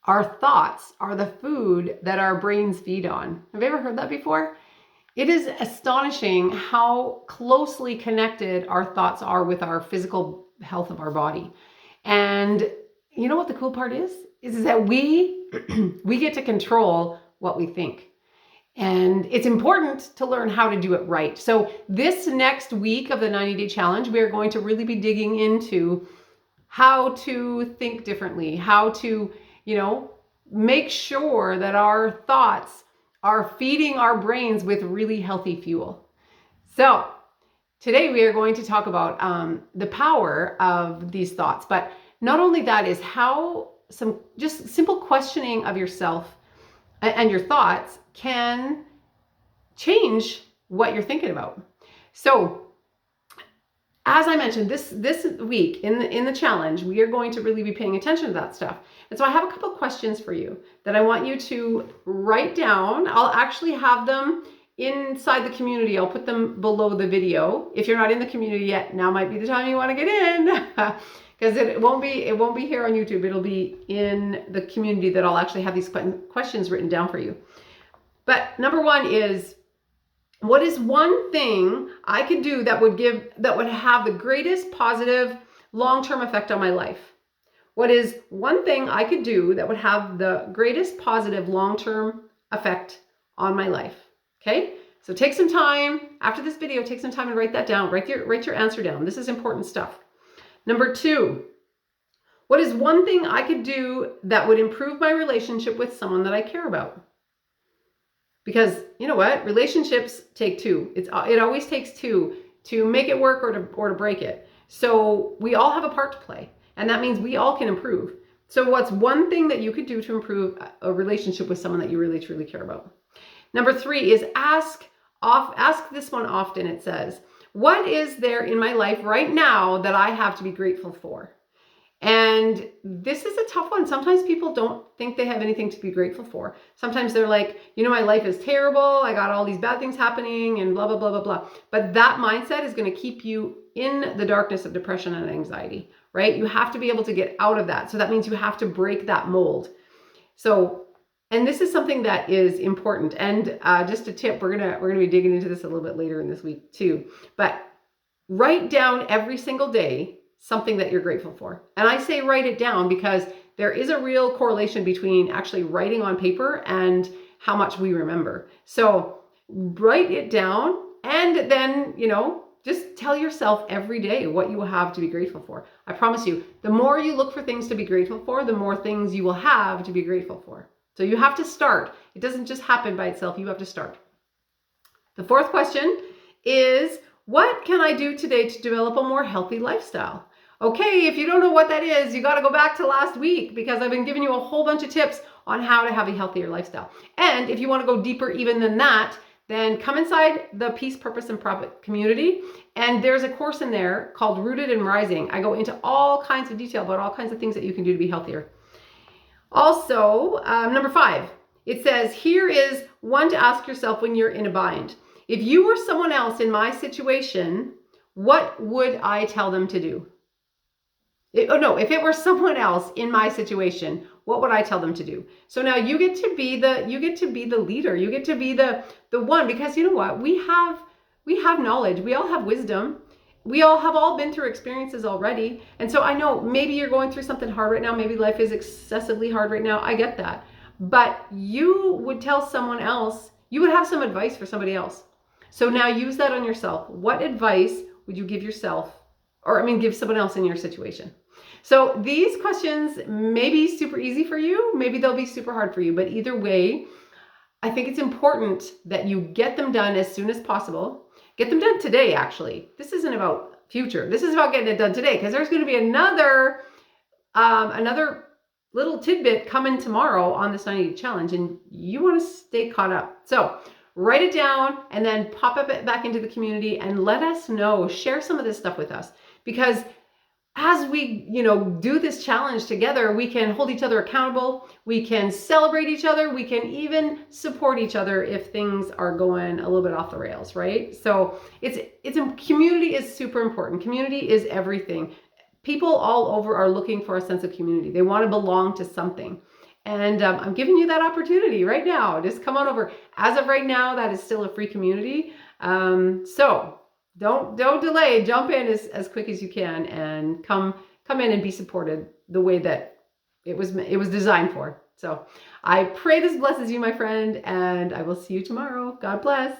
Our thoughts are the food that our brains feed on. Have you ever heard that before? It is astonishing how closely connected our thoughts are with our physical health of our body. And you know what the cool part is? Is that we we get to control what we think. And it's important to learn how to do it right. So this next week of the 90-day challenge, we are going to really be digging into how to think differently, how to, make sure that our thoughts are feeding our brains with really healthy fuel. So today we are going to talk about the power of these thoughts, but not only that is how some just simple questioning of yourself and your thoughts can change what you're thinking about. So as I mentioned, this week in the challenge, we are going to really be paying attention to that stuff. And so I have a couple questions for you that I want you to write down. I'll actually have them inside the community. I'll put them below the video. If you're not in the community yet, now might be the time you want to get in. Because it won't be here on YouTube. It'll be in the community that I'll actually have these questions written down for you. But number one is, what is one thing I could do that would have the greatest positive long-term effect on my life? What is one thing I could do that would have the greatest positive long-term effect on my life? Okay? So take some time after this video, take some time and write that down. Write your answer down. This is important stuff. Number two, what is one thing I could do that would improve my relationship with someone that I care about? Because you know what? Relationships take two. It always takes two to make it work or to break it. So we all have a part to play, and that means we all can improve. So what's one thing that you could do to improve a relationship with someone that you really truly care about? Number three is ask this one often. It says, what is there in my life right now that I have to be grateful for? And this is a tough one. Sometimes people don't think they have anything to be grateful for. Sometimes they're like, my life is terrible. I got all these bad things happening and blah, blah, blah, blah, blah. But that mindset is going to keep you in the darkness of depression and anxiety, right? You have to be able to get out of that. So that means you have to break that mold. So, and this is something that is important. And just a tip, we're gonna be digging into this a little bit later in this week too. But write down every single day something that you're grateful for. And I say write it down because there is a real correlation between actually writing on paper and how much we remember. So write it down and then, just tell yourself every day what you have to be grateful for. I promise you, the more you look for things to be grateful for, the more things you will have to be grateful for. So you have to start. It doesn't just happen by itself. You have to start. The fourth question is, what can I do today to develop a more healthy lifestyle? Okay, if you don't know what that is, you got to go back to last week because I've been giving you a whole bunch of tips on how to have a healthier lifestyle. And if you want to go deeper even than that, then come inside the Peace, Purpose, and Profit community. And there's a course in there called Rooted and Rising. I go into all kinds of detail about all kinds of things that you can do to be healthier. Also, number 5, it says, here is one to ask yourself when you're in a bind. If you were someone else in my situation, what would I tell them to do? If it were someone else in my situation, what would I tell them to do? So now you get to be the leader. You get to be the one, because you know what? We have knowledge. We all have wisdom. We all have been through experiences already. And so I know maybe you're going through something hard right now. Maybe life is excessively hard right now. I get that. But you would tell someone else, you would have some advice for somebody else. So now use that on yourself. What advice would you give yourself? Give someone else in your situation. So these questions may be super easy for you. Maybe they'll be super hard for you. But either way, I think it's important that you get them done as soon as possible. Get them done today, actually. This isn't about future. This is about getting it done today, because there's going to be another little tidbit coming tomorrow on this 90-day challenge, and you want to stay caught up. So write it down and then pop it back into the community and let us know. Share some of this stuff with us, because as we, do this challenge together, we can hold each other accountable. We can celebrate each other. We can even support each other if things are going a little bit off the rails, right? So community is super important. Community is everything. People all over are looking for a sense of community. They want to belong to something. And I'm giving you that opportunity right now. Just come on over. As of right now, that is still a free community. So don't delay. Jump in as quick as you can and come in and be supported the way that it was designed for. So I pray this blesses you, my friend, and I will see you tomorrow. God bless.